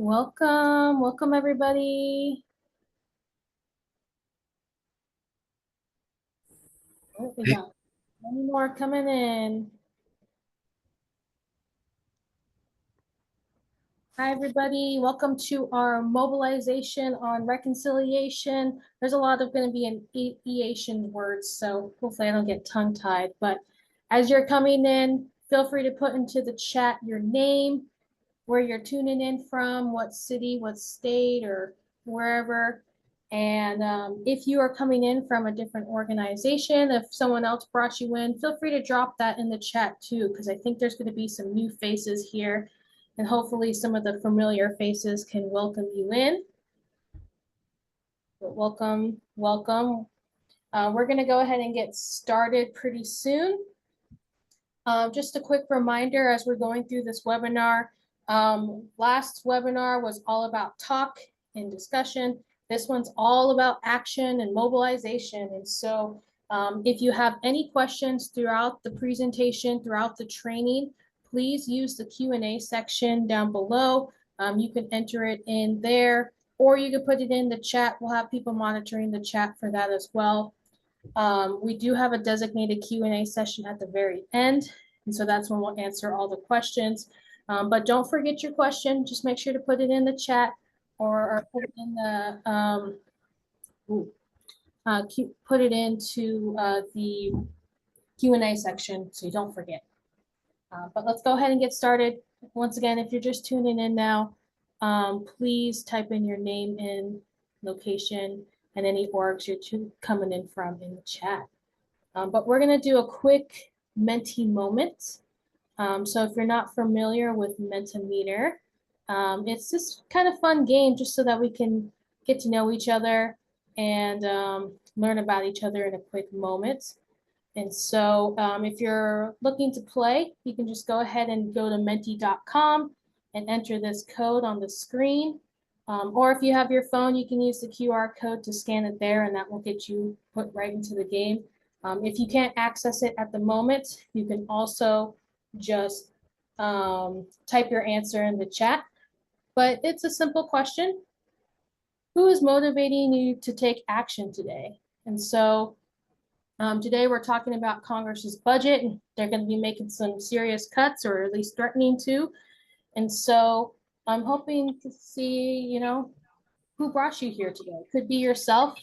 Welcome everybody. Oh, we got many more coming in. Hi everybody, welcome to our mobilization on reconciliation. There's a lot of going to be abbreviation words, so hopefully I don't get tongue-tied. But as you're coming in, feel free to put into the chat your name, where you're tuning in from, what city, what state, or wherever. And if you are coming in from a different organization, if someone else brought you in, feel free to drop that in the chat too, because I think there's going to be some new faces here, and hopefully some of the familiar faces can welcome you in. But welcome. We're going to go ahead and get started pretty soon. Just a quick reminder as we're going through this webinar, last webinar was all about talk and discussion. This one's all about action and mobilization. And so if you have any questions throughout the presentation, throughout the training, please use the Q&A section down below. You can enter it in there, or you can put it in the chat. We'll have people monitoring the chat for that as well. We do have a designated Q&A session at the very end, and so that's when we'll answer all the questions. But don't forget your question. Just make sure to put it in the chat or put it in the put it into the Q&A section so you don't forget. But let's go ahead and get started. Once again, if you're just tuning in now, please type in your name and location and any orgs you're coming in from in the chat. But we're going to do a quick Menti moment. So if you're not familiar with Mentimeter, it's this kind of fun game just so that we can get to know each other and learn about each other in a quick moment. And so if you're looking to play, you can just go ahead and go to menti.com and enter this code on the screen. Or if you have your phone, you can use the QR code to scan it there, and that will get you put right into the game. If you can't access it at the moment, you can also just type your answer in the chat. But it's a simple question. Who is motivating you to take action today? And so today we're talking about Congress's budget. They're going to be making some serious cuts, or at least threatening to. And so I'm hoping to see, you know, who brought you here today. It could be yourself.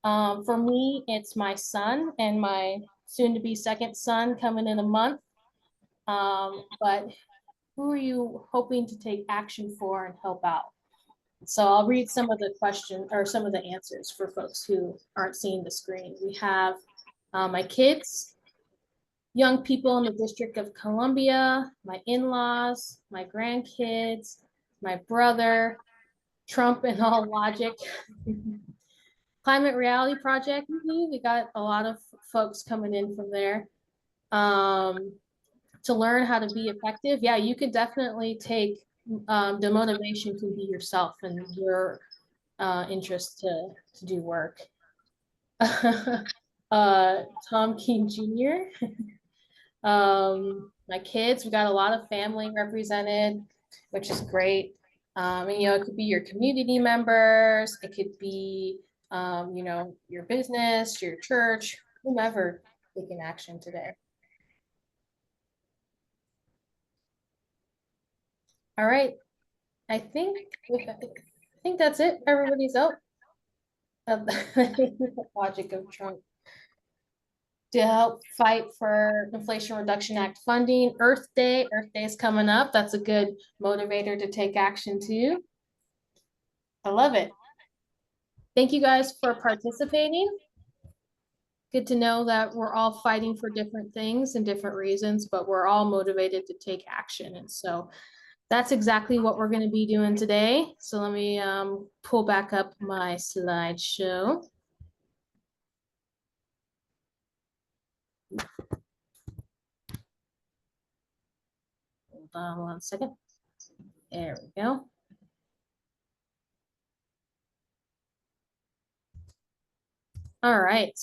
For me, it's my son and my soon-to-be second son coming in a month. But who are you hoping to take action for and help out? So I'll read some of the questions or some of the answers for folks who aren't seeing the screen. We have my kids, young people in the District of Columbia, my in-laws, my grandkids, my brother, Trump in all logic. Climate Reality Project, we got a lot of folks coming in from there. To learn how to be effective, yeah, you could definitely take, the motivation can be yourself and your interest to do work. Tom King Jr. My kids, we got a lot of family represented, which is great. And, you know, it could be your community members, it could be, you know, your business, your church, whomever taking action today. All right, I think that's it. Everybody's out. The logic of Trump. To help fight for Inflation Reduction Act funding. Earth Day is coming up. That's a good motivator to take action too. I love it. Thank you guys for participating. Good to know that we're all fighting for different things and different reasons, but we're all motivated to take action. And so that's exactly what we're going to be doing today. So let me pull back up my slideshow. Hold on 1 second. There we go. All right.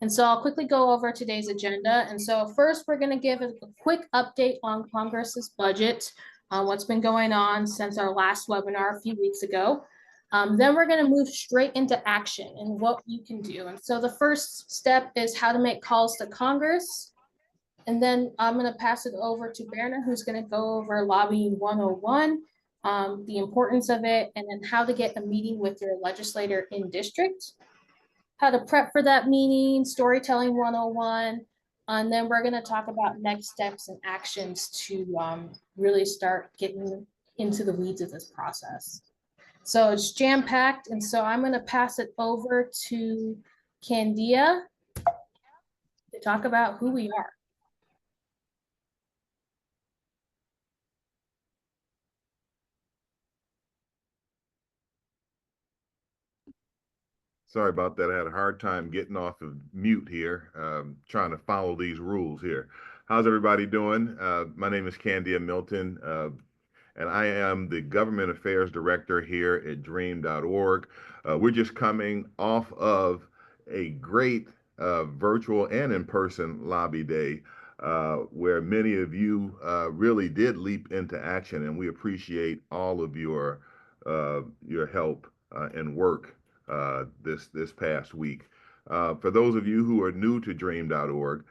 And so I'll quickly go over today's agenda. And so first, we're going to give a quick update on Congress's budget. on what's been going on since our last webinar a few weeks ago. Then we're going to move straight into action and what you can do. And so the first step is how to make calls to Congress. And then I'm going to pass it over to Berna, who's going to go over Lobbying 101, the importance of it, and then how to get a meeting with your legislator in district, how to prep for that meeting, storytelling 101, and then we're going to talk about next steps and actions to really start getting into the weeds of this process. So it's jam-packed, and so I'm going to pass it over to Candia to talk about who we are. Sorry about that. I had a hard time getting off of mute here, trying to follow these rules here. How's everybody doing? My name is Candia Milton, and I am the Government Affairs Director here at dream.org. We're just coming off of a great virtual and in-person lobby day where many of you really did leap into action, and we appreciate all of your help and work this past week. For those of you who are new to dream.org,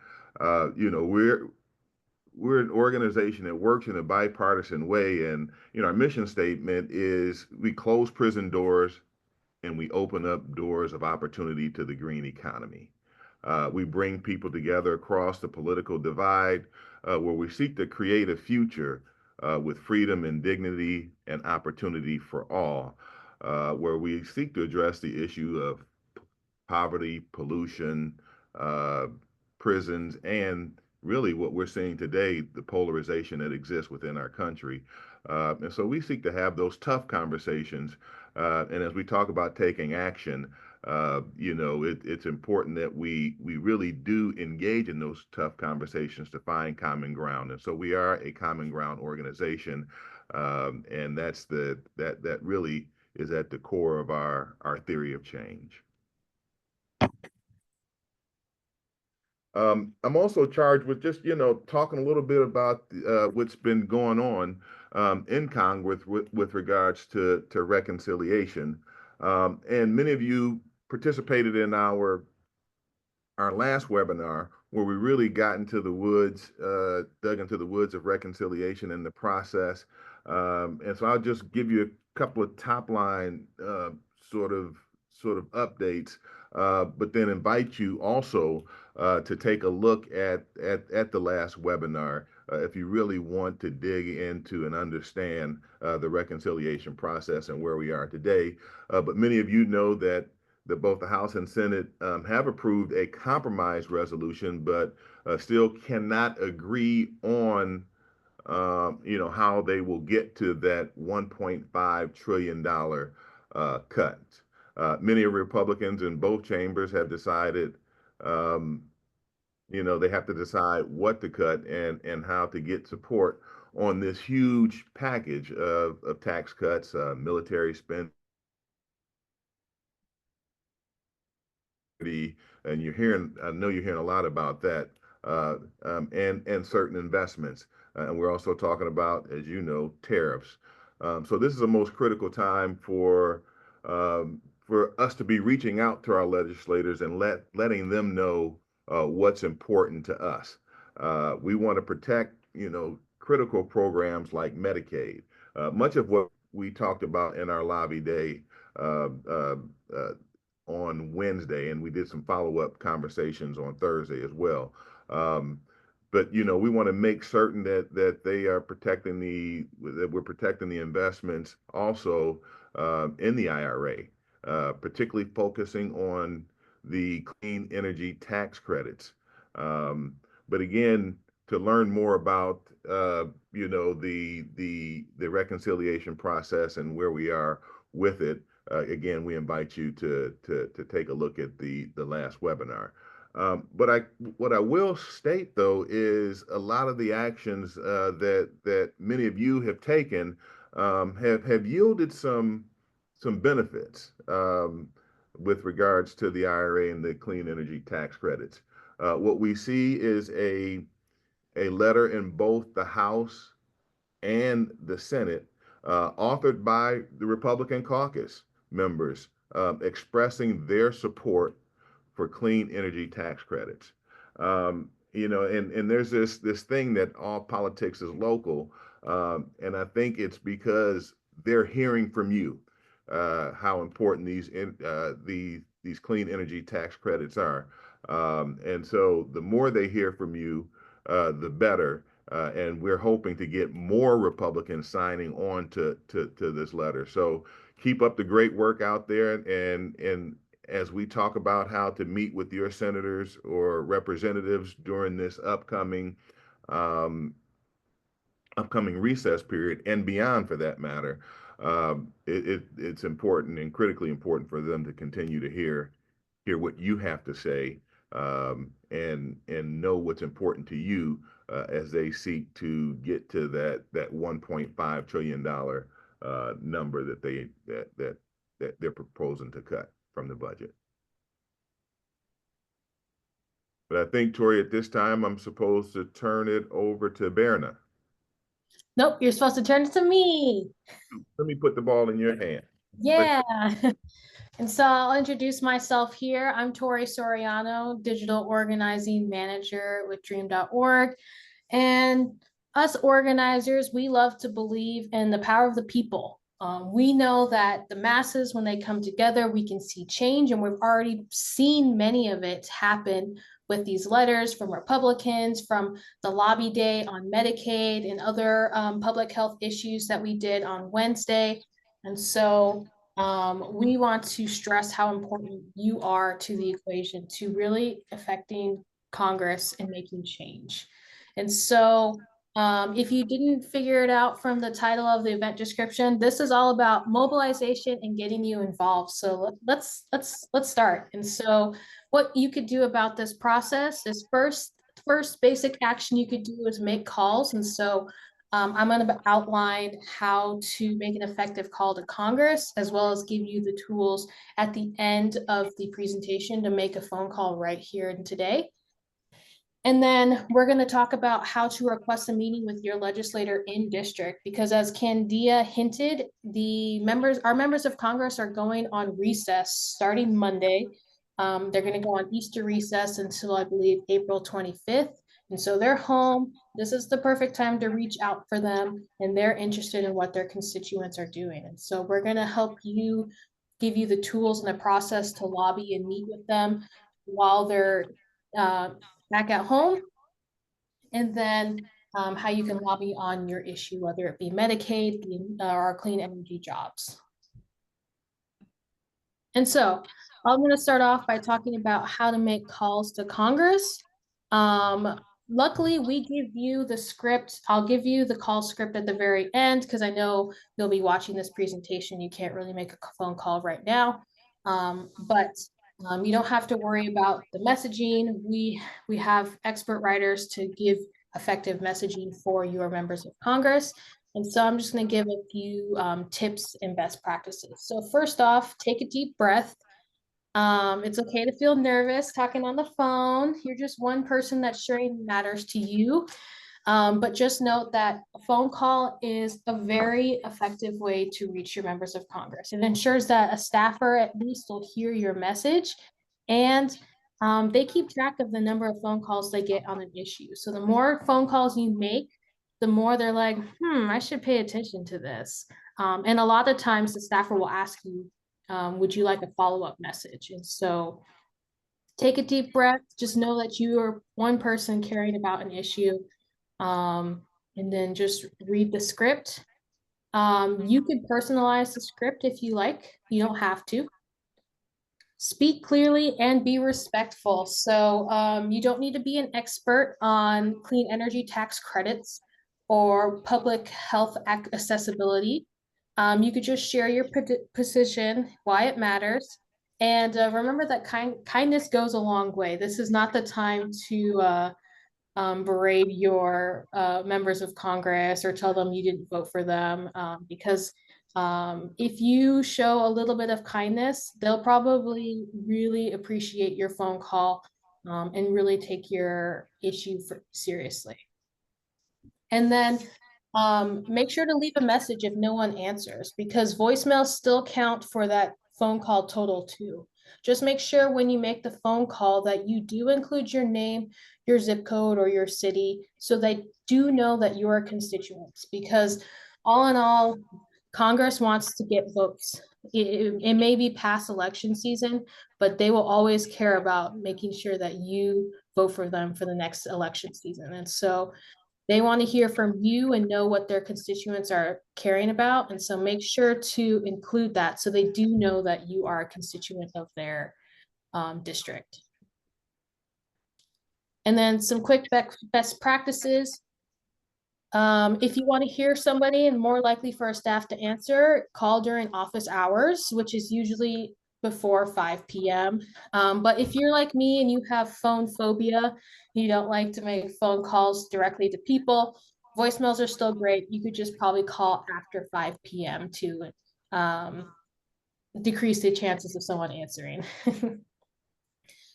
we're an organization that works in a bipartisan way, and our mission statement is we close prison doors and we open up doors of opportunity to the green economy. We bring people together across the political divide where we seek to create a future with freedom and dignity and opportunity for all, where we seek to address the issue of poverty, pollution, uh, prisons, and really what we're seeing today, the polarization that exists within our country. And so we seek to have those tough conversations. And as we talk about taking action, it's important that we really do engage in those tough conversations to find common ground. And so we are a common ground organization, and that really is at the core of our theory of change. I'm also charged with just, talking a little bit about what's been going on in Congress with regards to reconciliation. And many of you participated in our last webinar where we really got into the woods, dug into the woods of reconciliation and the process. And so I'll just give you a couple of top line sort of updates, but then invite you also to take a look at the last webinar if you really want to dig into and understand the reconciliation process and where we are today. But many of you know that both the House and Senate have approved a compromise resolution, but still cannot agree on, how they will get to that $1.5 trillion cut. Many Republicans in both chambers have decided, they have to decide what to cut and how to get support on this huge package of tax cuts, military spending, and I know you're hearing a lot about that, and certain investments. And we're also talking about, as you know, tariffs. So this is the most critical time for us to be reaching out to our legislators and letting them know what's important to us. We want to protect, critical programs like Medicaid. Much of what we talked about in our lobby day uh, uh, uh, on Wednesday, and we did some follow-up conversations on Thursday as well. Um, but we want to make certain that they are protecting that we're protecting the investments also in the IRA, particularly focusing on the clean energy tax credits. Um, but again, to learn more about the reconciliation process and where we are with it, again, we invite you to take a look at the last webinar. But what I will state though is a lot of the actions that many of you have taken have yielded some benefits with regards to the IRA and the clean energy tax credits. What we see is a letter in both the House and the Senate, authored by the Republican caucus members, expressing their support for clean energy tax credits. And there's this thing that all politics is local, and I think it's because they're hearing from you how important these clean energy tax credits are. And so the more they hear from you, the better. And we're hoping to get more Republicans signing on to this letter. So keep up the great work out there. And as we talk about how to meet with your senators or representatives during this um, upcoming recess period and beyond, for that matter, it's important and critically important for them to continue to hear what you have to say, and know what's important to you, as they seek to get to that $1.5 trillion number that they're proposing to cut from the budget. But I think, Tori, at this time, I'm supposed to turn it over to Berna. Nope, you're supposed to turn it to me. Let me put the ball in your hand. Yeah. And so I'll introduce myself here. I'm Tori Soriano, Digital Organizing Manager with Dream.org. And us organizers, we love to believe in the power of the people. We know that the masses, when they come together, we can see change, and we've already seen many of it happen with these letters from Republicans, from the lobby day on Medicaid and other public health issues that we did on Wednesday. And so we want to stress how important you are to the equation, to really affecting Congress and making change. And so if you didn't figure it out from the title of the event description, this is all about mobilization and getting you involved. So let's start. And so what you could do about this process is first basic action you could do is make calls. And so I'm going to outline how to make an effective call to Congress, as well as give you the tools at the end of the presentation to make a phone call right here and today. And then we're going to talk about how to request a meeting with your legislator in district, because as Candia hinted, our members of Congress are going on recess starting Monday. They're going to go on Easter recess until, I believe, April 25th. And so they're home. This is the perfect time to reach out for them, and they're interested in what their constituents are doing. And so we're going to help you, give you the tools and the process to lobby and meet with them while they're back at home, and then how you can lobby on your issue, whether it be Medicaid or clean energy jobs. And so I'm going to start off by talking about how to make calls to Congress. Luckily, we give you the script. I'll give you the call script at the very end, because I know you'll be watching this presentation. You can't really make a phone call right now. But you don't have to worry about the messaging. We have expert writers to give effective messaging for your members of Congress. And so I'm just going to give a few tips and best practices. So first off, take a deep breath. It's okay to feel nervous talking on the phone. You're just one person that sharing matters to you. But just note that a phone call is a very effective way to reach your members of Congress. It ensures that a staffer at least will hear your message, and they keep track of the number of phone calls they get on an issue. So the more phone calls you make, the more they're like, I should pay attention to this. And a lot of times the staffer will ask you, would you like a follow-up message? And so take a deep breath. Just know that you are one person caring about an issue. And then just read the script. You could personalize the script if you like. You don't have to. Speak clearly and be respectful. So you don't need to be an expert on clean energy tax credits or public health accessibility. You could just share your position, why it matters. And remember that kindness goes a long way. This is not the time to berate your members of Congress or tell them you didn't vote for them, because if you show a little bit of kindness, they'll probably really appreciate your phone call and really take your issue seriously. And then Make sure to leave a message if no one answers, because voicemails still count for that phone call total too. Just make sure when you make the phone call that you do include your name, your zip code, or your city, so they do know that you are constituents. Because all in all, Congress wants to get votes. It may be past election season, but they will always care about making sure that you vote for them for the next election season. And so they want to hear from you and know what their constituents are caring about. And so make sure to include that so they do know that you are a constituent of their district. And then some quick best practices. If you want to hear somebody and more likely for a staff to answer, call during office hours, which is usually before 5 p.m. But if you're like me and you have phone phobia, you don't like to make phone calls directly to people, voicemails are still great. You could just probably call after 5 p.m. to decrease the chances of someone answering.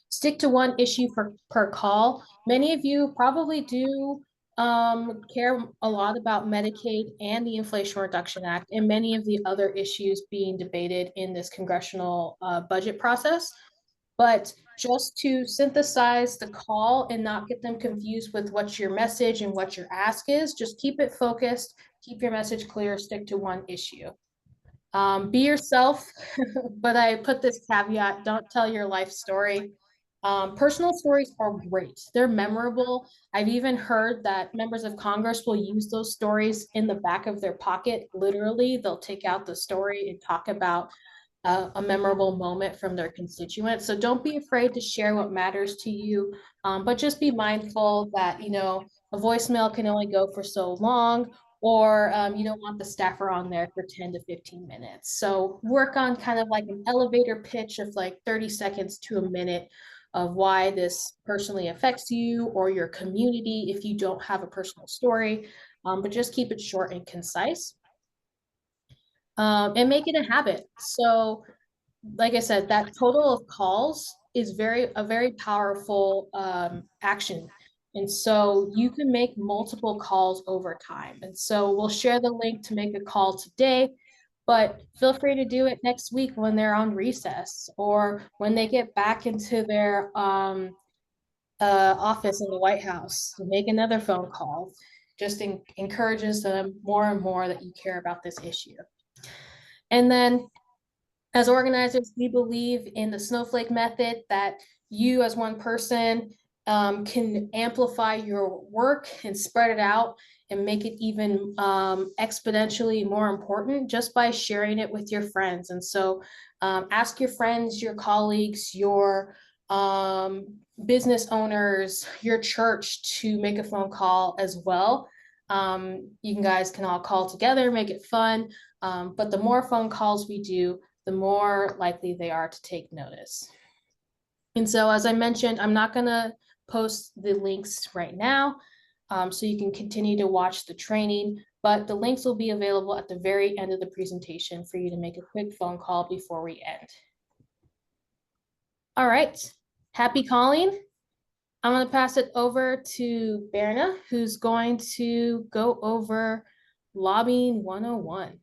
Stick to one issue per call. Many of you probably do care a lot about Medicaid and the Inflation Reduction Act and many of the other issues being debated in this congressional budget process. But just to synthesize the call and not get them confused with what your message and what your ask is, just keep it focused, keep your message clear, stick to one issue. Be yourself, but I put this caveat, don't tell your life story. Personal stories are great. They're memorable. I've even heard that members of Congress will use those stories in the back of their pocket. Literally, they'll take out the story and talk about a memorable moment from their constituents. So don't be afraid to share what matters to you, but just be mindful that, you know, a voicemail can only go for so long, or you don't want the staffer on there for 10 to 15 minutes. So work on kind of like an elevator pitch of like 30 seconds to a minute of why this personally affects you or your community if you don't have a personal story, but just keep it short and concise. And make it a habit. So, like I said, that total of calls is a very powerful action. And so you can make multiple calls over time. And so we'll share the link to make a call today, but feel free to do it next week when they're on recess or when they get back into their office in the White House. Make another phone call. Just encourages them more and more that you care about this issue. And then as organizers, we believe in the snowflake method, that you as one person can amplify your work and spread it out and make it even exponentially more important just by sharing it with your friends. And so ask your friends, your colleagues, your business owners, your church to make a phone call as well. You guys can all call together, make it fun. But the more phone calls we do, the more likely they are to take notice. And so, as I mentioned, I'm not going to post the links right now, so you can continue to watch the training, but the links will be available at the very end of the presentation for you to make a quick phone call before we end. All right, happy calling. I'm going to pass it over to Berna, who's going to go over Lobbying 101.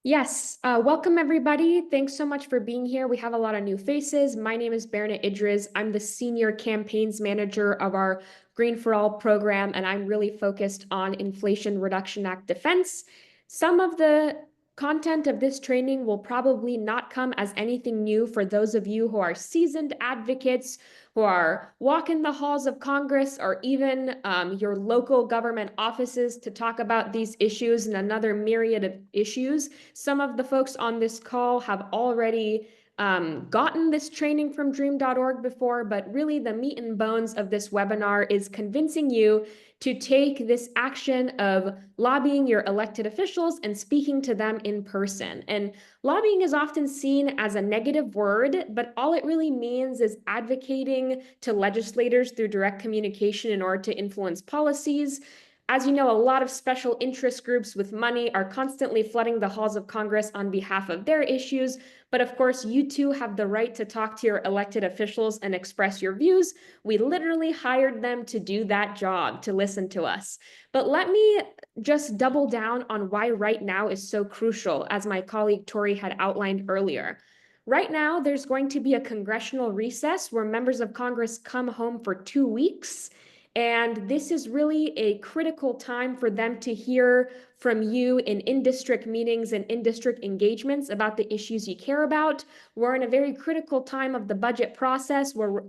Yes, welcome everybody. Thanks so much for being here. We have a lot of new faces. My name is Berna Idris. I'm the Senior Campaigns Manager of our Green for All program, and I'm really focused on Inflation Reduction Act defense. Some of the content of this training will probably not come as anything new for those of you who are seasoned advocates, who are walking the halls of Congress, or even your local government offices to talk about these issues and another myriad of issues. Some of the folks on this call have already gotten this training from dream.org before, but really the meat and bones of this webinar is convincing you to take this action of lobbying your elected officials and speaking to them in person. And lobbying is often seen as a negative word, but all it really means is advocating to legislators through direct communication in order to influence policies. As you know, a lot of special interest groups with money are constantly flooding the halls of Congress on behalf of their issues. But of course, you too have the right to talk to your elected officials and express your views. We literally hired them to do that job, to listen to us. But let me just double down on why right now is so crucial, as my colleague Tori had outlined earlier. Right now, there's going to be a congressional recess where members of Congress come home for 2 weeks. And this is really a critical time for them to hear from you in district meetings and in-district engagements about the issues you care about. We're in a very critical time of the budget process where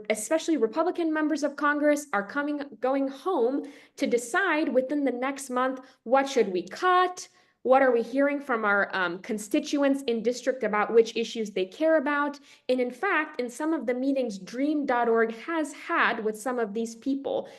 especially Republican members of Congress are going home to decide within the next month, what should we cut? What are we hearing from our constituents in district about which issues they care about? And in fact, in some of the meetings dream.org has had with some of these people,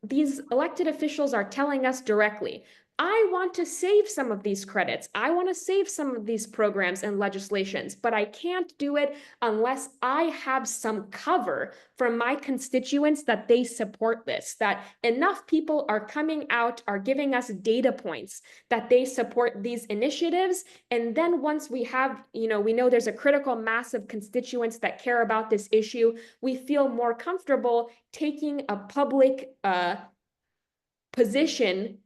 these elected officials are telling us directly, I want to save some of these credits. I want to save some of these programs and legislations, but I can't do it unless I have some cover from my constituents that they support this, that enough people are coming out, are giving us data points that they support these initiatives. And then once we have, we know there's a critical mass of constituents that care about this issue, we feel more comfortable taking a public position,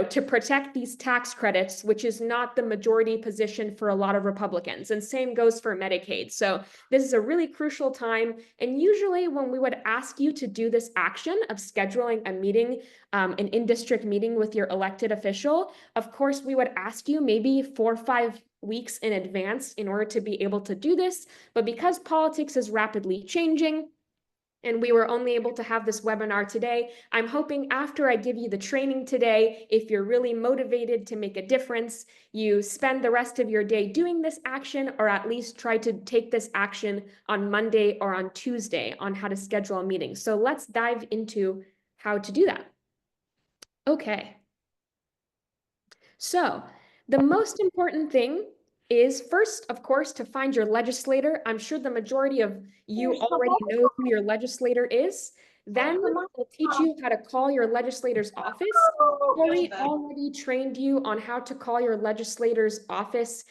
to protect these tax credits, which is not the majority position for a lot of Republicans. And same goes for Medicaid. So this is a really crucial time. And usually when we would ask you to do this action of scheduling a meeting, an in-district meeting with your elected official, of course, we would ask you maybe 4 or 5 weeks in advance in order to be able to do this. But because politics is rapidly changing, and we were only able to have this webinar today, I'm hoping after I give you the training today, if you're really motivated to make a difference, you spend the rest of your day doing this action, or at least try to take this action on Monday or on Tuesday on how to schedule a meeting. So let's dive into how to do that. Okay. So the most important thing is first, of course, to find your legislator. I'm sure the majority of you already know who your legislator is. Then we'll teach you how to call your legislator's office. Tori already trained you on how to call your legislator's office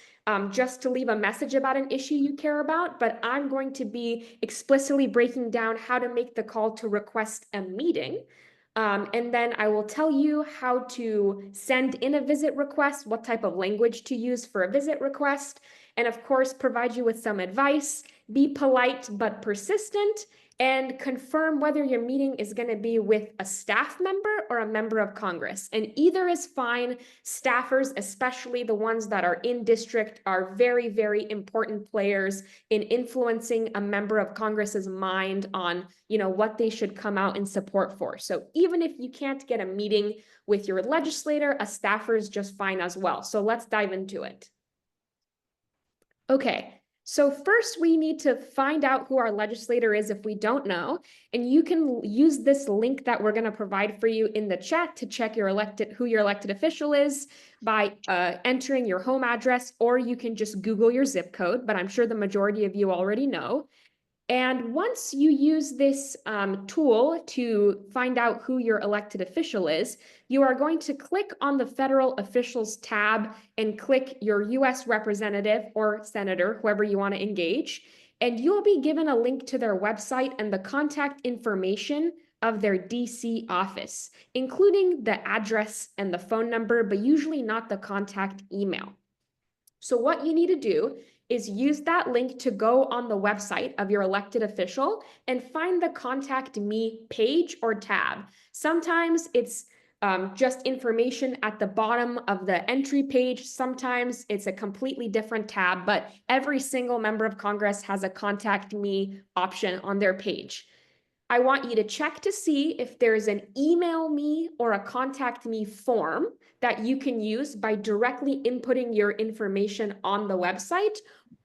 just to leave a message about an issue you care about, but I'm going to be explicitly breaking down how to make the call to request a meeting. And then I will tell you how to send in a visit request, what type of language to use for a visit request, and of course, provide you with some advice. Be polite but persistent, and confirm whether your meeting is going to be with a staff member or a member of Congress. And either is fine. Staffers, especially the ones that are in district, are very, very important players in influencing a member of Congress's mind on, what they should come out and support for. So even if you can't get a meeting with your legislator, a staffer is just fine as well. So let's dive into it. Okay. So first we need to find out who our legislator is if we don't know, and you can use this link that we're going to provide for you in the chat to check who your elected official is by entering your home address, or you can just Google your zip code, but I'm sure the majority of you already know. And once you use this tool to find out who your elected official is, you are going to click on the Federal Officials tab and click your U.S. representative or senator, whoever you want to engage. And you'll be given a link to their website and the contact information of their DC office, including the address and the phone number, but usually not the contact email. So what you need to do is use that link to go on the website of your elected official and find the Contact Me page or tab. Sometimes it's just information at the bottom of the entry page. Sometimes it's a completely different tab, but every single member of Congress has a Contact Me option on their page. I want you to check to see if there's an email me or a contact me form that you can use by directly inputting your information on the website.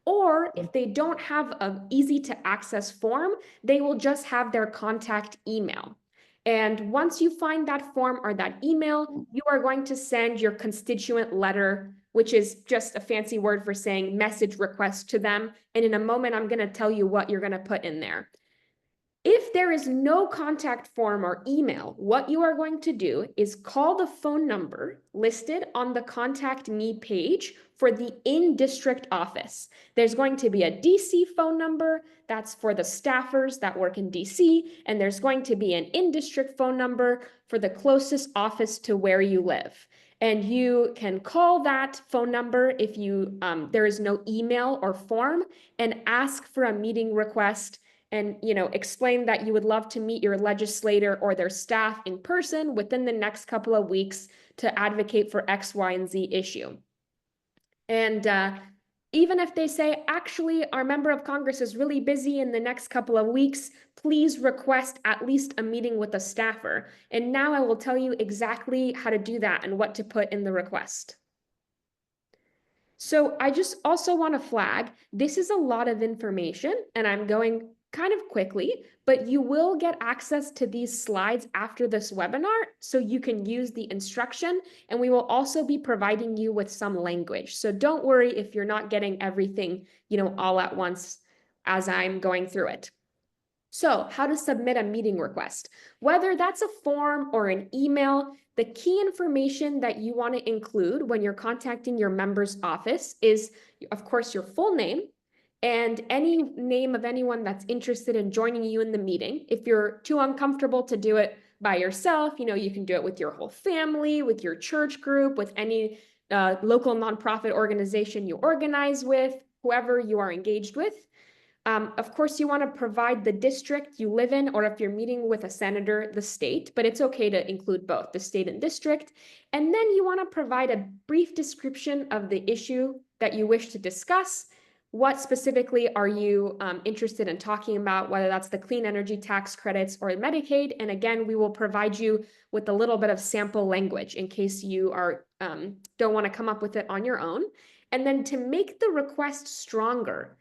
Or if they don't have an easy to access form, they will just have their contact email. And once you find that form or that email, you are going to send your constituent letter, which is just a fancy word for saying message request to them. And in a moment, I'm going to tell you what you're going to put in there. If If there is no contact form or email, what you are going to do is call the phone number listed on the Contact Me page for the in-district office. There's going to be a DC phone number that's for the staffers that work in DC, and there's going to be an in-district phone number for the closest office to where you live. And you can call that phone number if you there is no email or form, and ask for a meeting request, and explain that you would love to meet your legislator or their staff in person within the next couple of weeks to advocate for X, Y, and Z issue. And even if they say, actually, our member of Congress is really busy in the next couple of weeks, please request at least a meeting with a staffer. And now I will tell you exactly how to do that and what to put in the request. So I just also want to flag, this is a lot of information, and I'm going kind of quickly, but you will get access to these slides after this webinar, so you can use the instruction, and we will also be providing you with some language. So don't worry if you're not getting everything, all at once as I'm going through it. So how to submit a meeting request, whether that's a form or an email, the key information that you want to include when you're contacting your member's office is, of course, your full name and any name of anyone that's interested in joining you in the meeting. If you're too uncomfortable to do it by yourself, you can do it with your whole family, with your church group, with any local nonprofit organization you organize with, whoever you are engaged with. Of course, you want to provide the district you live in, or if you're meeting with a senator, the state, but it's okay to include both the state and district. And then you want to provide a brief description of the issue that you wish to discuss. What specifically are you interested in talking about, whether that's the clean energy tax credits or Medicaid? And again, we will provide you with a little bit of sample language in case you are don't want to come up with it on your own. And then to make the request stronger,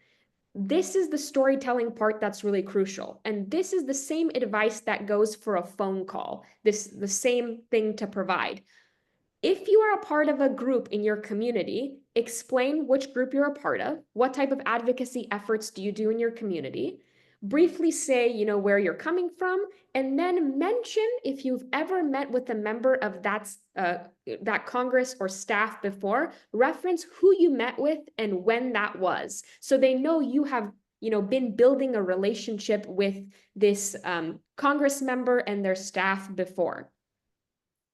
this is the storytelling part that's really crucial. And this is the same advice that goes for a phone call. The same thing to provide. If you are a part of a group in your community, explain which group you're a part of, what type of advocacy efforts do you do in your community, briefly say, where you're coming from, and then mention if you've ever met with a member of that Congress or staff before, reference who you met with and when that was, so they know you have been building a relationship with this Congress member and their staff before.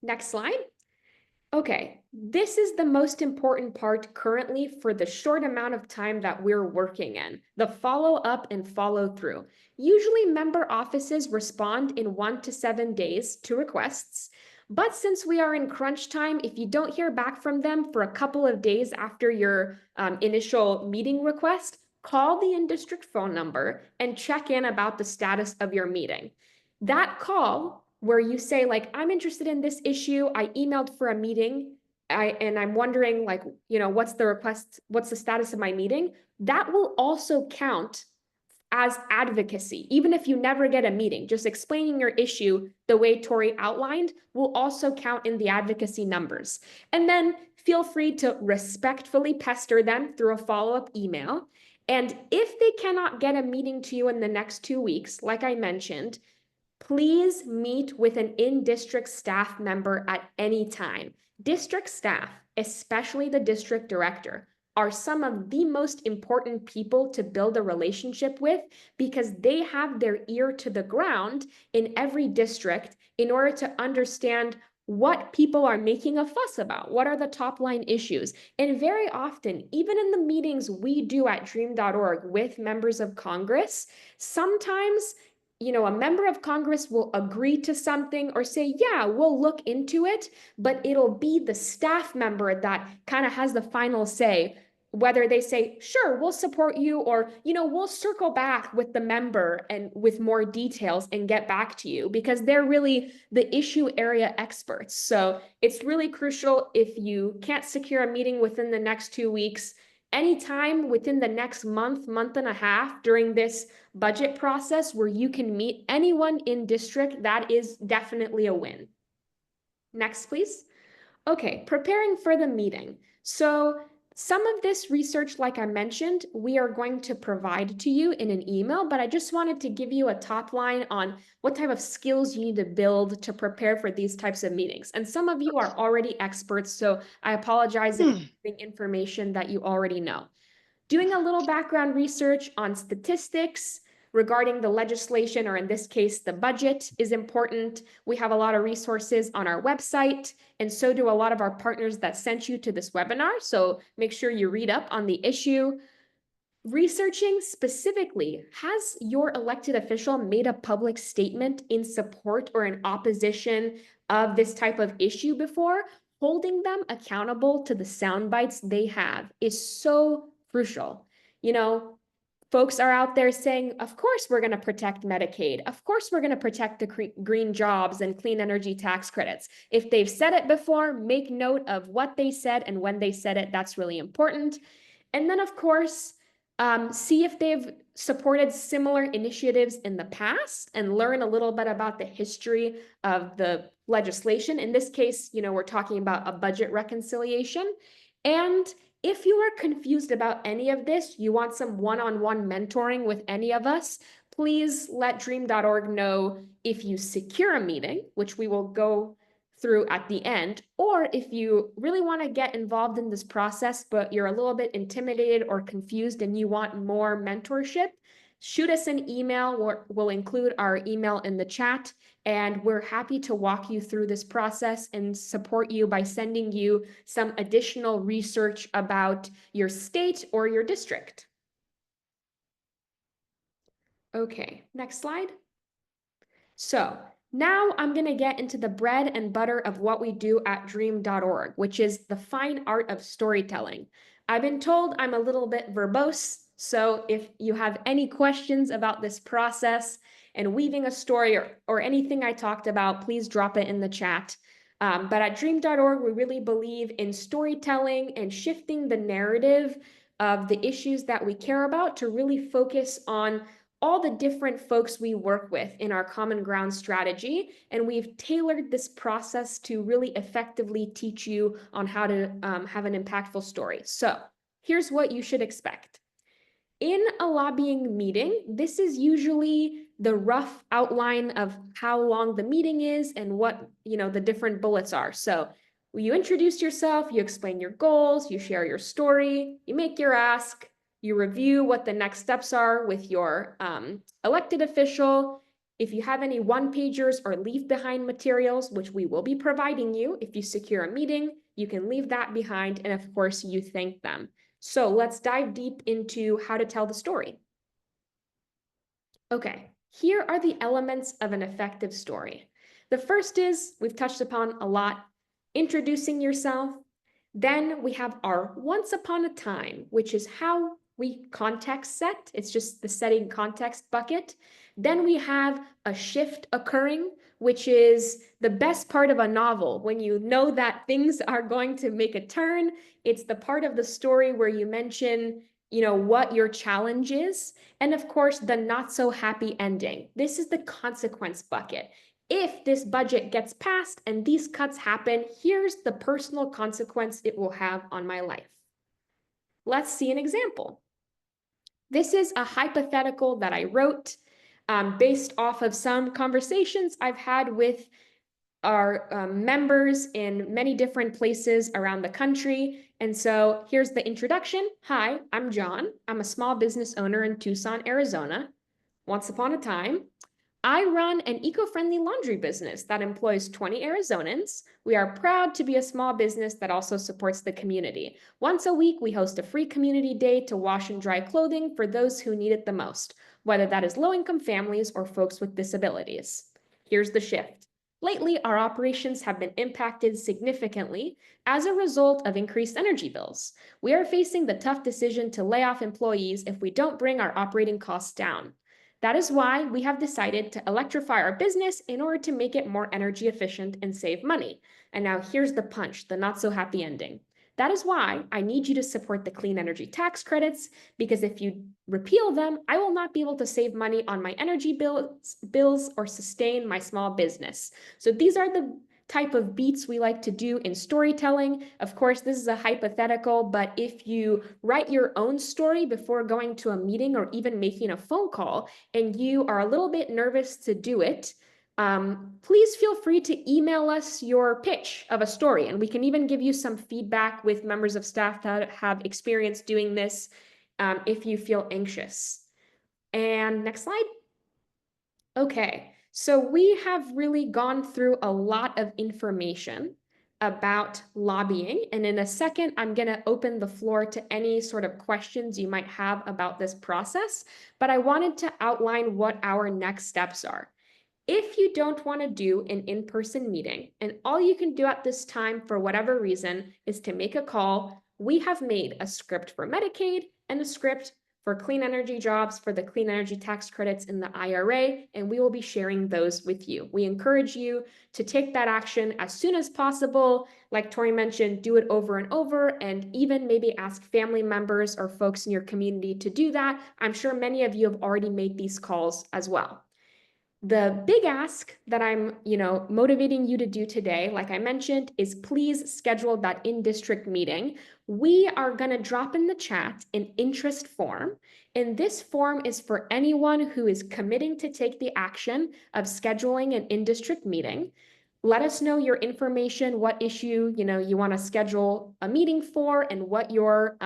Next slide. Okay, this is the most important part currently for the short amount of time that we're working in, the follow up and follow through. Usually member offices respond in 1 to 7 days to requests, but since we are in crunch time, if you don't hear back from them for a couple of days after your initial meeting request, call the in-district phone number and check in about the status of your meeting. That call, where you say, like, I'm interested in this issue, I emailed for a meeting, and I'm wondering, like, what's the request, what's the status of my meeting? That will also count as advocacy, even if you never get a meeting. Just explaining your issue the way Tori outlined will also count in the advocacy numbers. And then feel free to respectfully pester them through a follow-up email. And if they cannot get a meeting to you in the next 2 weeks, like I mentioned, please meet with an in-district staff member at any time. District staff, especially the district director, are some of the most important people to build a relationship with, because they have their ear to the ground in every district in order to understand what people are making a fuss about. What are the top line issues? And very often, even in the meetings we do at dream.org with members of Congress, sometimes a member of Congress will agree to something or say, yeah, we'll look into it, but it'll be the staff member that kind of has the final say, whether they say, sure, we'll support you, or, we'll circle back with the member and with more details and get back to you, because they're really the issue area experts. So it's really crucial, if you can't secure a meeting within the next 2 weeks, anytime within the next month and a half during this budget process where you can meet anyone in district, that is definitely a win. Next, please. Okay, preparing for the meeting. So Some of this research, like I mentioned, we are going to provide to you in an email, but I just wanted to give you a top line on what type of skills you need to build to prepare for these types of meetings. And some of you are already experts, so I apologize if I'm giving information that you already know. Doing a little background research on statistics regarding the legislation, or in this case, the budget, is important. We have a lot of resources on our website, and so do a lot of our partners that sent you to this webinar. So make sure you read up on the issue. Researching specifically, has your elected official made a public statement in support or in opposition of this type of issue before? Holding them accountable to the sound bites they have is so crucial. You know, folks are out there saying, of course, we're going to protect Medicaid. Of course, we're going to protect the green jobs and clean energy tax credits. If they've said it before, make note of what they said and when they said it. That's really important. And then, of course, see if they've supported similar initiatives in the past and learn a little bit about the history of the legislation. In this case, we're talking about a budget reconciliation. And if you are confused about any of this, you want some one-on-one mentoring with any of us, please let dream.org know if you secure a meeting, which we will go through at the end, or if you really want to get involved in this process, but you're a little bit intimidated or confused and you want more mentorship, shoot us an email. We'll include our email in the chat, and we're happy to walk you through this process and support you by sending you some additional research about your state or your district. Okay, next slide. So now I'm going to get into the bread and butter of what we do at dream.org, which is the fine art of storytelling. I've been told I'm a little bit verbose, so if you have any questions about this process and weaving a story or anything I talked about, please drop it in the chat. But at dream.org, we really believe in storytelling and shifting the narrative of the issues that we care about to really focus on all the different folks we work with in our common ground strategy. And we've tailored this process to really effectively teach you on how to have an impactful story. So here's what you should expect. In a lobbying meeting, this is usually the rough outline of how long the meeting is and what, the different bullets are. So you introduce yourself, you explain your goals, you share your story, you make your ask, you review what the next steps are with your elected official. If you have any one-pagers or leave-behind materials, which we will be providing you if you secure a meeting, you can leave that behind, and of course, you thank them. So let's dive deep into how to tell the story. Okay, here are the elements of an effective story. The first is, we've touched upon a lot, introducing yourself. Then we have our once upon a time, which is how we context set. It's just the setting context bucket. Then we have a shift occurring, which is the best part of a novel. When you know that things are going to make a turn, it's the part of the story where you mention, what your challenge is. And of course, the not so happy ending. This is the consequence bucket. If this budget gets passed and these cuts happen, here's the personal consequence it will have on my life. Let's see an example. This is a hypothetical that I wrote based off of some conversations I've had with our members in many different places around the country. And so here's the introduction. Hi, I'm John. I'm a small business owner in Tucson, Arizona. Once upon a time, I run an eco-friendly laundry business that employs 20 Arizonans. We are proud to be a small business that also supports the community. Once a week, we host a free community day to wash and dry clothing for those who need it the most, whether that is low-income families or folks with disabilities. Here's the shift. Lately, our operations have been impacted significantly as a result of increased energy bills. We are facing the tough decision to lay off employees if we don't bring our operating costs down. That is why we have decided to electrify our business in order to make it more energy efficient and save money. And now here's the punch, the not so happy ending. That is why I need you to support the clean energy tax credits, because if you repeal them, I will not be able to save money on my energy bills or sustain my small business. So these are the type of beats we like to do in storytelling. Of course, this is a hypothetical, but if you write your own story before going to a meeting or even making a phone call, and you are a little bit nervous to do it, please feel free to email us your pitch of a story, and we can even give you some feedback with members of staff that have experience doing this if you feel anxious. And next slide. Okay, so we have really gone through a lot of information about lobbying. And in a second, I'm going to open the floor to any sort of questions you might have about this process. But I wanted to outline what our next steps are. If you don't want to do an in-person meeting, and all you can do at this time for whatever reason is to make a call, we have made a script for Medicaid and a script for clean energy jobs, for the clean energy tax credits in the IRA, and we will be sharing those with you. We encourage you to take that action as soon as possible. Like Tori mentioned, do it over and over, and even maybe ask family members or folks in your community to do that. I'm sure many of you have already made these calls as well. The big ask that I'm, motivating you to do today, like I mentioned, is please schedule that in-district meeting. We are going to drop in the chat an interest form, and this form is for anyone who is committing to take the action of scheduling an in-district meeting. Let us know your information, what issue, you want to schedule a meeting for, and what your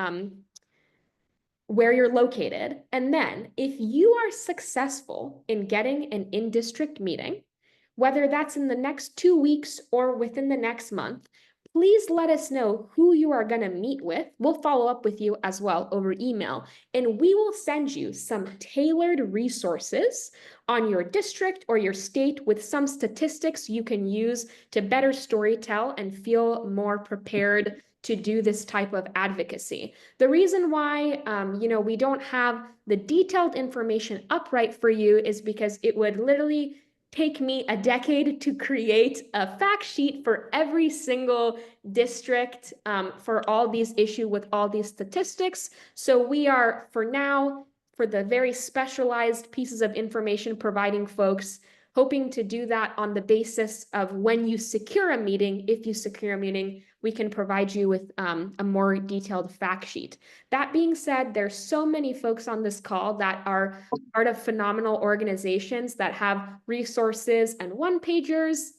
where you're located. And then if you are successful in getting an in-district meeting, whether that's in the next 2 weeks or within the next month, please let us know who you are going to meet with. We'll follow up with you as well over email, and we will send you some tailored resources on your district or your state with some statistics you can use to better storytell and feel more prepared to do this type of advocacy. The reason why, we don't have the detailed information upright for you is because it would literally take me a decade to create a fact sheet for every single district for all these issues with all these statistics. So we are, for now, for the very specialized pieces of information providing folks, hoping to do that on the basis of when you secure a meeting. If you secure a meeting, we can provide you with a more detailed fact sheet. That being said, there's so many folks on this call that are part of phenomenal organizations that have resources and one-pagers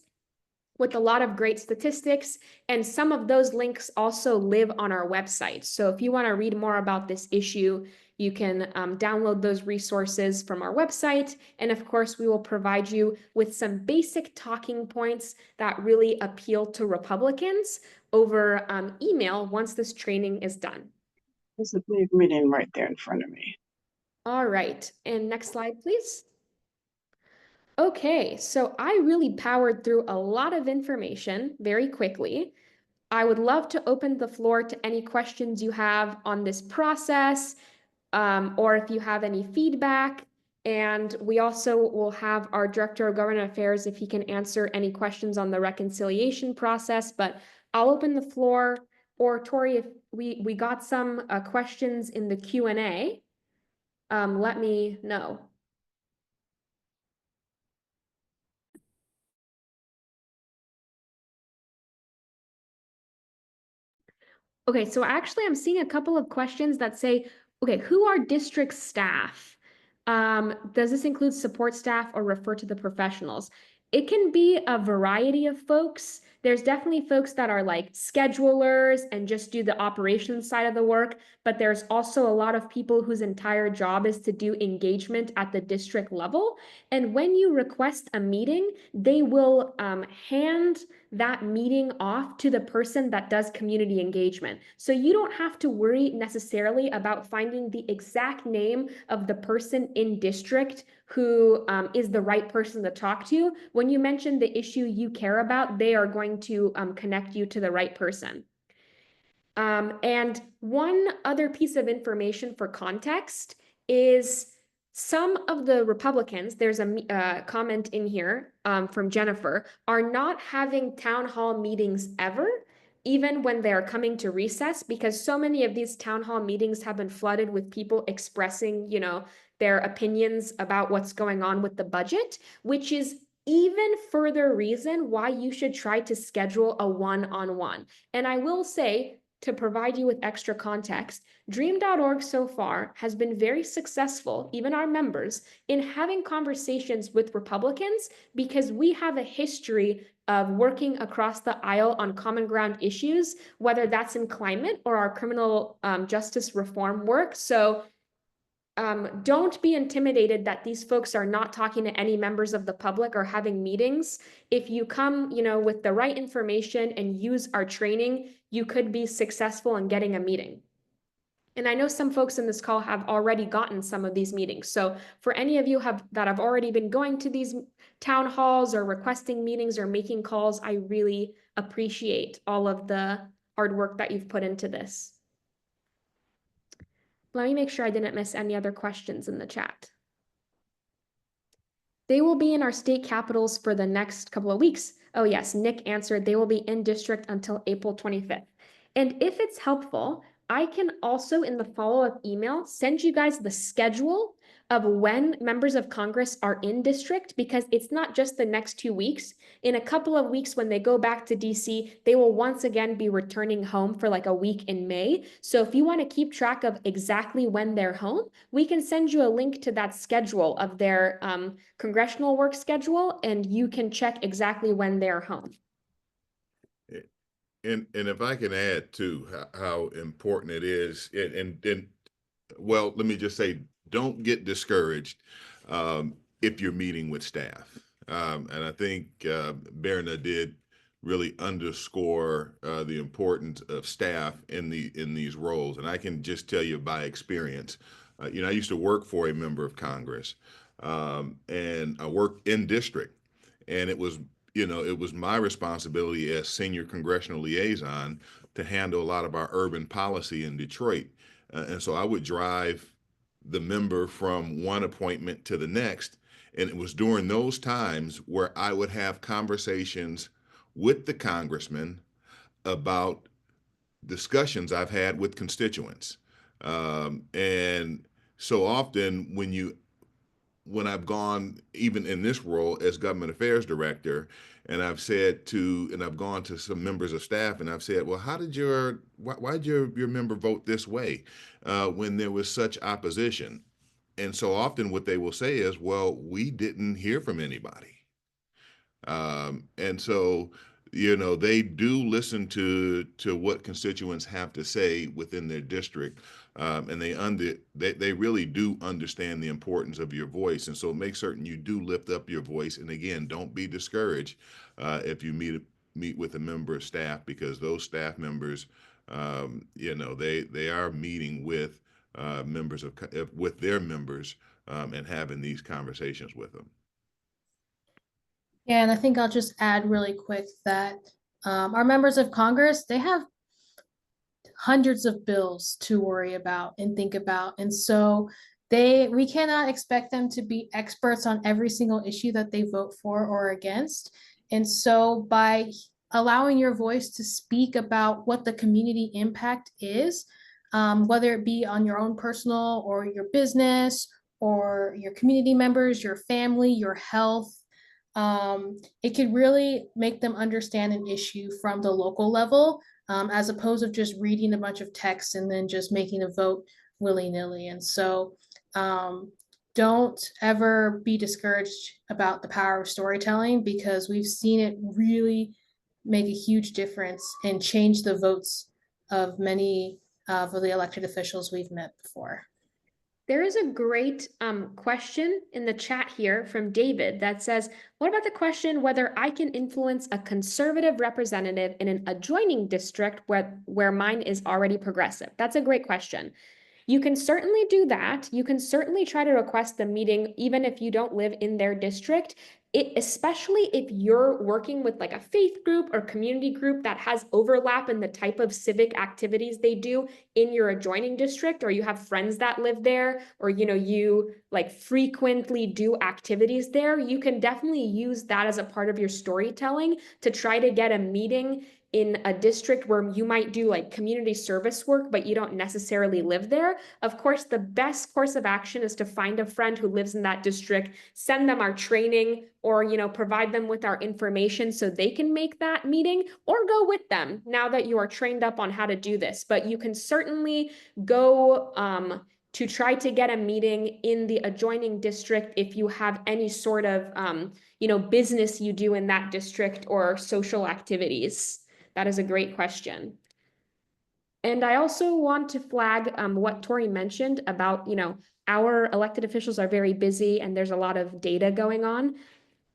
with a lot of great statistics. And some of those links also live on our website. So if you want to read more about this issue, you can download those resources from our website. And of course, we will provide you with some basic talking points that really appeal to Republicans over email once this training is done. There's a big meeting right there in front of me. All right, and next slide, please. Okay, so I really powered through a lot of information very quickly. I would love to open the floor to any questions you have on this process, or if you have any feedback. And we also will have our Director of Government Affairs if he can answer any questions on the reconciliation process. But I'll open the floor, or Tori, if we got some questions in the Q&A, let me know. Okay, so actually I'm seeing a couple of questions that say, okay, who are district staff? Does this include support staff or refer to the professionals? It can be a variety of folks. There's definitely folks that are like schedulers and just do the operations side of the work, but there's also a lot of people whose entire job is to do engagement at the district level. And when you request a meeting, they will hand that meeting off to the person that does community engagement. So you don't have to worry necessarily about finding the exact name of the person in district who is the right person to talk to. When you mention the issue you care about, they are going to connect you to the right person. And one other piece of information for context is some of the Republicans, there's a comment in here from Jennifer, are not having town hall meetings ever, even when they're coming to recess, because so many of these town hall meetings have been flooded with people expressing, their opinions about what's going on with the budget, which is even further reason why you should try to schedule a one-on-one. And I will say, to provide you with extra context, Dream.org so far has been very successful, even our members, in having conversations with Republicans because we have a history of working across the aisle on common ground issues, whether that's in climate or our criminal justice reform work. So don't be intimidated that these folks are not talking to any members of the public or having meetings. If you come, with the right information and use our training, you could be successful in getting a meeting. And I know some folks in this call have already gotten some of these meetings. So for any of you that have already been going to these town halls or requesting meetings or making calls, I really appreciate all of the hard work that you've put into this. Let me make sure I didn't miss any other questions in the chat. They will be in our state capitals for the next couple of weeks. Oh yes, Nick answered they will be in district until April 25th. And if it's helpful, I can also in the follow-up email send you guys the schedule of when members of Congress are in district, because it's not just the next 2 weeks. In a couple of weeks, when they go back to DC, they will once again be returning home for like a week in May. So if you want to keep track of exactly when they're home, we can send you a link to that schedule of their congressional work schedule, and you can check exactly when they're home. And if I can add to how important it is, and well, let me just say, don't get discouraged if you're meeting with staff. And I think Berna did really underscore the importance of staff in these roles. And I can just tell you by experience, I used to work for a member of Congress, and I worked in district, and it was my responsibility as senior congressional liaison to handle a lot of our urban policy in Detroit. And so I would drive the member from one appointment to the next. And it was during those times where I would have conversations with the congressman about discussions I've had with constituents. And so often when I've gone, even in this role as government affairs director, and I've gone to some members of staff and I've said, well, why did your member vote this way when there was such opposition? And so often what they will say is, well, we didn't hear from anybody. And so, they do listen to what constituents have to say within their district. And they really do understand the importance of your voice. And so make certain you do lift up your voice. And again, don't be discouraged if you meet with a member of staff, because those staff members, they are meeting with with their members and having these conversations with them. Yeah, and I think I'll just add really quick that our members of Congress, they have hundreds of bills to worry about and think about. And so we cannot expect them to be experts on every single issue that they vote for or against. And so by allowing your voice to speak about what the community impact is, whether it be on your own personal or your business or your community members, your family, your health, it could really make them understand an issue from the local level, as opposed to just reading a bunch of text and then just making a vote willy-nilly. And so don't ever be discouraged about the power of storytelling, because we've seen it really make a huge difference and change the votes of many of the elected officials we've met before. There is a great question in the chat here from David that says, what about the question whether I can influence a conservative representative in an adjoining district where mine is already progressive? That's a great question. You can certainly do that. You can certainly try to request the meeting even if you don't live in their district. Especially if you're working with like a faith group or community group that has overlap in the type of civic activities they do in your adjoining district, or you have friends that live there, or you like frequently do activities there, you can definitely use that as a part of your storytelling to try to get a meeting in a district where you might do like community service work, but you don't necessarily live there, of course, the best course of action is to find a friend who lives in that district, send them our training, or, you know, provide them with our information so they can make that meeting, or go with them now that you are trained up on how to do this. But you can certainly go to try to get a meeting in the adjoining district if you have any sort of, you know, business you do in that district or social activities. That is a great question. And I also want to flag what Tori mentioned about, you know, our elected officials are very busy and there's a lot of data going on.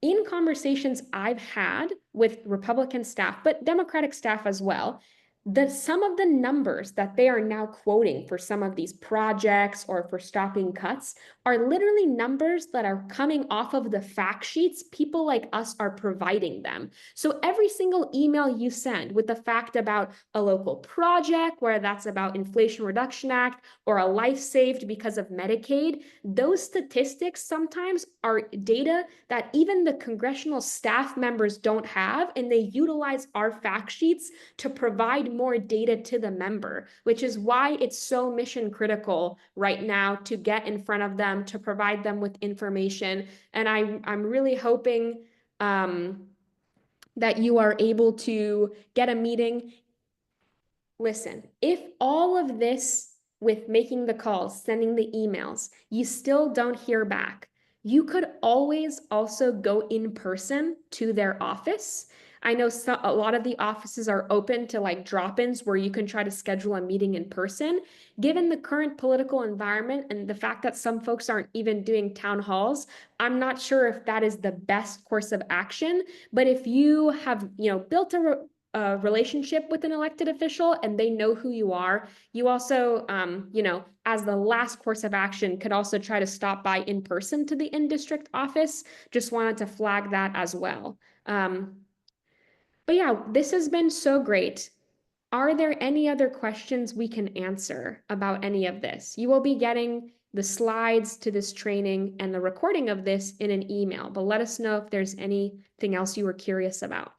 In conversations I've had with Republican staff, but Democratic staff as well, that some of the numbers that they are now quoting for some of these projects or for stopping cuts are literally numbers that are coming off of the fact sheets people like us are providing them. So every single email you send with the fact about a local project, whether that's about Inflation Reduction Act or a life saved because of Medicaid, those statistics sometimes are data that even the congressional staff members don't have, and they utilize our fact sheets to provide more data to the member, which is why it's so mission critical right now to get in front of them, to provide them with information. And I'm really hoping that you are able to get a meeting. Listen, if all of this with making the calls, sending the emails, you still don't hear back, you could always also go in person to their office. I know a lot of the offices are open to like drop-ins where you can try to schedule a meeting in person. Given the current political environment and the fact that some folks aren't even doing town halls, I'm not sure if that is the best course of action. But if you have, you know, built a relationship with an elected official and they know who you are, you also, you know, as the last course of action, could also try to stop by in person to the in-district office. Just wanted to flag that as well. But yeah, this has been so great. Are there any other questions we can answer about any of this? You will be getting the slides to this training and the recording of this in an email, but let us know if there's anything else you were curious about.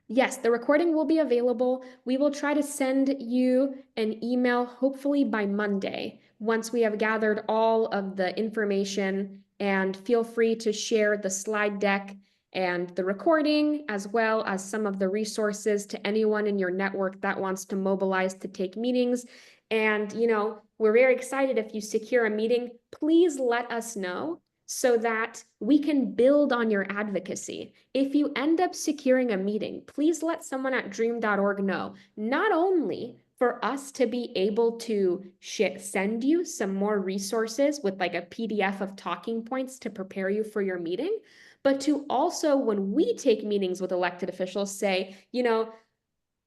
Yes, the recording will be available. We will try to send you an email, hopefully by Monday, once we have gathered all of the information, and feel free to share the slide deck and the recording, as well as some of the resources to anyone in your network that wants to mobilize to take meetings. And, you know, we're very excited if you secure a meeting, please let us know so that we can build on your advocacy. If you end up securing a meeting, please let someone at dream.org know, not only for us to be able to send you some more resources with like a PDF of talking points to prepare you for your meeting, but to also, when we take meetings with elected officials, say, you know,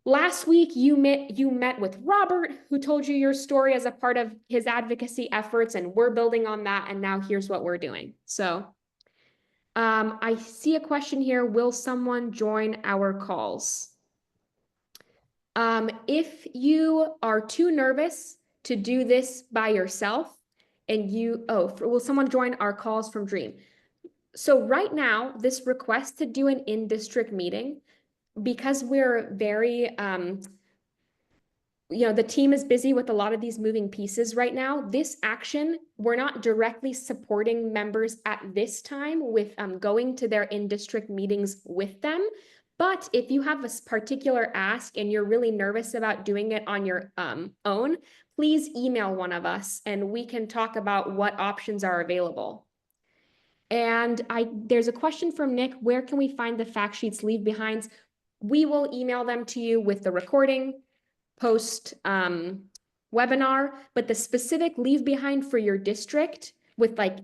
last week, you met with Robert, who told you your story as a part of his advocacy efforts, and we're building on that, and now here's what we're doing. So I see a question here. Will someone join our calls? If you are too nervous to do this by yourself, and will someone join our calls from Dream? So right now, this request to do an in-district meeting, because we're very, you know, the team is busy with a lot of these moving pieces right now. This action, we're not directly supporting members at this time with going to their in-district meetings with them. But if you have a particular ask and you're really nervous about doing it on your own, please email one of us and we can talk about what options are available. And there's a question from Nick, where can we find the fact sheets leave behinds? We will email them to you with the recording post webinar, but the specific leave behind for your district with like,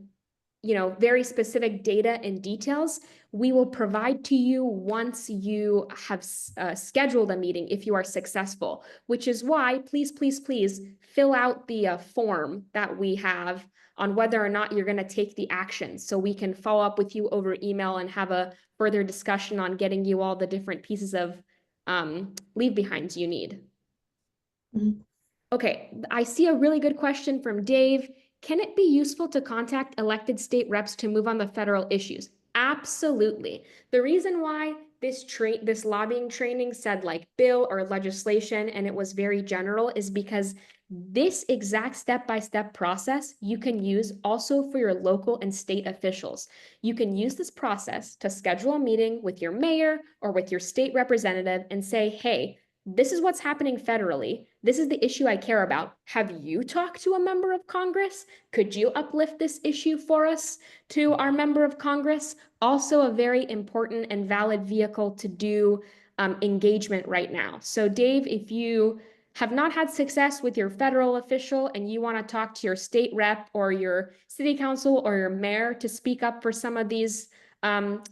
you know, very specific data and details, we will provide to you once you have scheduled a meeting if you are successful, which is why please, please, please fill out the form that we have on whether or not you're going to take the action, so we can follow up with you over email and have a further discussion on getting you all the different pieces of leave behinds you need. Okay, I see a really good question from Dave. Can it be useful to contact elected state reps to move on the federal issues? Absolutely. The reason why this lobbying training said like bill or legislation and it was very general is because this exact step-by-step process you can use also for your local and state officials. You can use this process to schedule a meeting with your mayor or with your state representative and say, hey, this is what's happening federally. This is the issue I care about. Have you talked to a member of Congress? Could you uplift this issue for us to our member of Congress? Also a very important and valid vehicle to do engagement right now. So Dave, if you have not had success with your federal official and you want to talk to your state rep or your city council or your mayor to speak up for some of these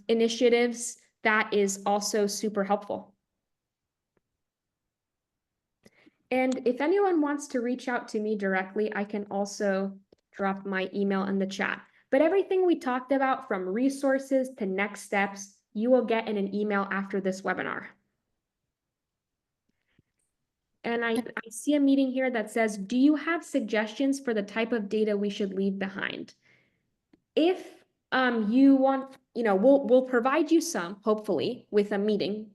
initiatives, that is also super helpful. And if anyone wants to reach out to me directly, I can also drop my email in the chat. But everything we talked about from resources to next steps, you will get in an email after this webinar. And I see a meeting here that says, do you have suggestions for the type of data we should leave behind? If you want, we'll provide you some, hopefully, with a meeting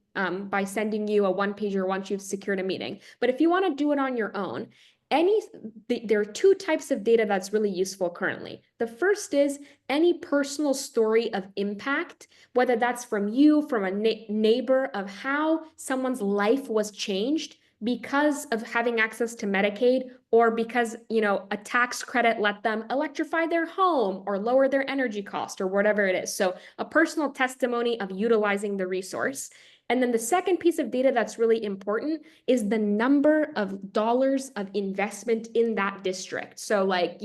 by sending you a one-pager once you've secured a meeting. But if you want to do it on your own, there are two types of data that's really useful currently. The first is any personal story of impact, whether that's from you, from a neighbor, of how someone's life was changed because of having access to Medicaid, or because, a tax credit let them electrify their home or lower their energy cost or whatever it is. So a personal testimony of utilizing the resource. And then the second piece of data that's really important is the number of dollars of investment in that district. So like,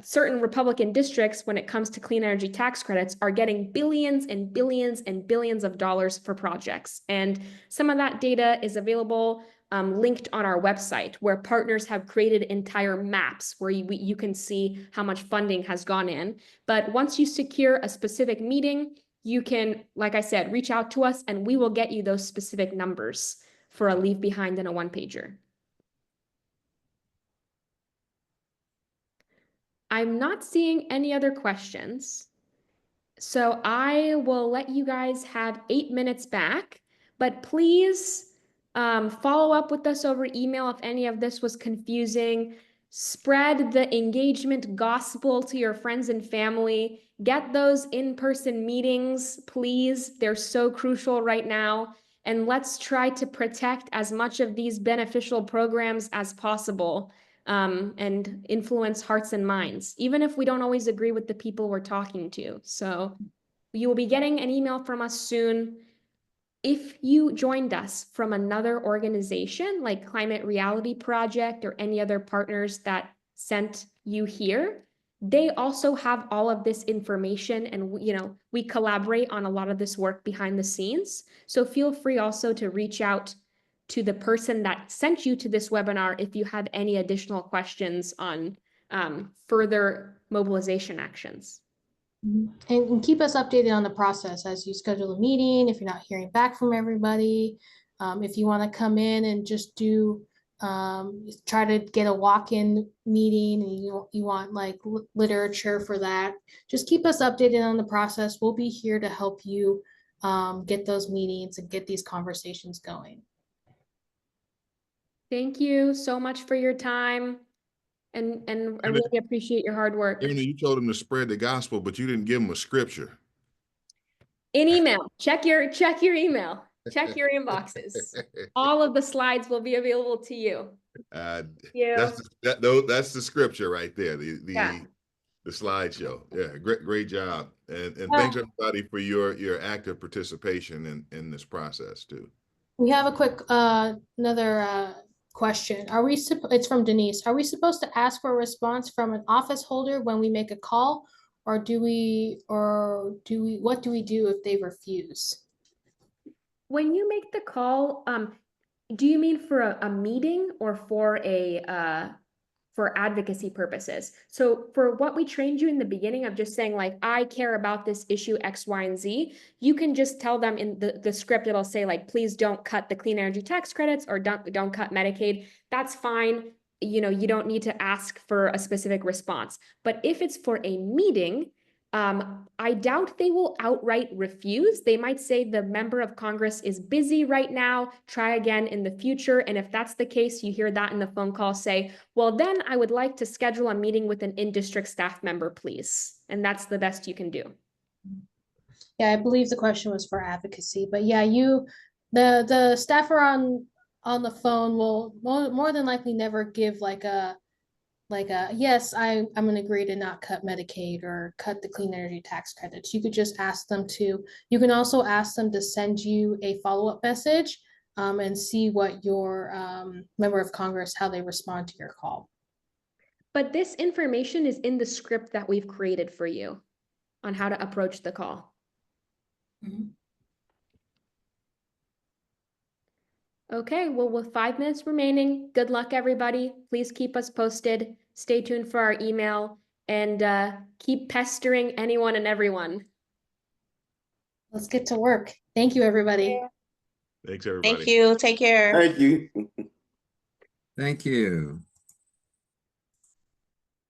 certain Republican districts, when it comes to clean energy tax credits, are getting billions and billions and billions of dollars for projects. And some of that data is available linked on our website, where partners have created entire maps where you can see how much funding has gone in. But once you secure a specific meeting, you can, like I said, reach out to us and we will get you those specific numbers for a leave behind and a one-pager. I'm not seeing any other questions. So I will let you guys have 8 minutes back, but please follow up with us over email if any of this was confusing. Spread the engagement gospel to your friends and family. Get those in-person meetings, please. They're so crucial right now. And let's try to protect as much of these beneficial programs as possible and influence hearts and minds, even if we don't always agree with the people we're talking to. So you will be getting an email from us soon. If you joined us from another organization like Climate Reality Project or any other partners that sent you here, they also have all of this information, and we collaborate on a lot of this work behind the scenes. So feel free also to reach out to the person that sent you to this webinar if you have any additional questions on further mobilization actions. And keep us updated on the process as you schedule a meeting, if you're not hearing back from everybody. If you want to come in and just do, try to get a walk-in meeting and you want like literature for that, just keep us updated on the process. We'll be here to help you get those meetings and get these conversations going. Thank you so much for your time. And I really appreciate your hard work. You told them to spread the gospel, but you didn't give them a scripture. In email, check your email, check your inboxes. All of the slides will be available to you. That's the scripture right there. The slideshow. Yeah, great job. And thanks everybody for your active participation in this process too. We have a quick another question. It's from Denise. Are we supposed to ask for a response from an office holder when we make a call, or what do we do if they refuse? When you make the call, do you mean for a meeting or for for advocacy purposes? So for what we trained you in the beginning of just saying like, I care about this issue X, Y, and Z, you can just tell them in the script, it'll say like, please don't cut the clean energy tax credits or don't cut Medicaid. That's fine. you don't need to ask for a specific response. But if it's for a meeting, I doubt they will outright refuse. They might say the member of Congress is busy right now, try again in the future. And if that's the case, you hear that in the phone call, say, well, then I would like to schedule a meeting with an in-district staff member, please. And that's the best you can do. Yeah, I believe the question was for advocacy, but yeah, the staffer on the phone will more than likely never give like a yes, I'm gonna agree to not cut Medicaid or cut the clean energy tax credits. You could just ask them to. You can also ask them to send you a follow-up message, and see what your member of Congress, how they respond to your call. But this information is in the script that we've created for you on how to approach the call. Mhm. Okay, well, with 5 minutes remaining, good luck, everybody. Please keep us posted. Stay tuned for our email and keep pestering anyone and everyone. Let's get to work. Thank you, everybody. Thanks, everybody. Thank you. Take care. Thank you. Thank you.